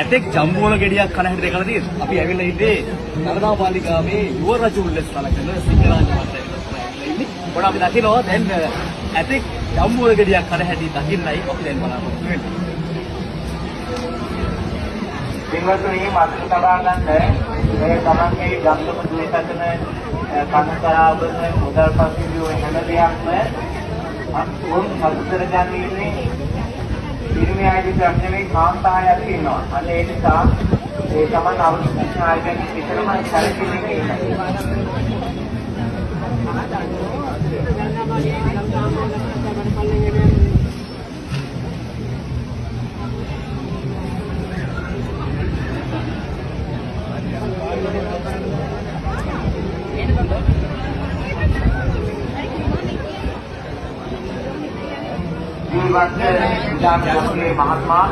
ඇතෙක් ජම්බු වල ගෙඩියක් කන හැටි දැකලා තියෙනවා. අපි ඇවිල්ලා ඉන්නේ නරදා පාලිකාවේ යුව රජු උල්ලස් සලකන සිංහරාජ මහත්තයා ඉන්නේ. පොඩ අපි දකිනවා දැන් ඇතෙක් ජම්බු වල ගෙඩියක් කන හැටි දකින්නයි අපි දැන් බලාපොරොත්තු වෙන්නේ. පින්වත්නි මාතෘ තබා ගන්න මේ තමන්ගේ ගම්තුම දුවසතන කනකරාවන මුදල් පස්සේ හැම දෙයක්ම උන් හතර ගන්නේ ඉරිමේ ආදී ප්‍රශ්නේ කාන්තායක් ඉන්නවා. අන්න ඒ නිසා ඒ තමන් අවශ්‍ය ආයතන විතරම සැලකෙන්නේ ඉන්නවා. ජීවත් ජාතික මහත්මයා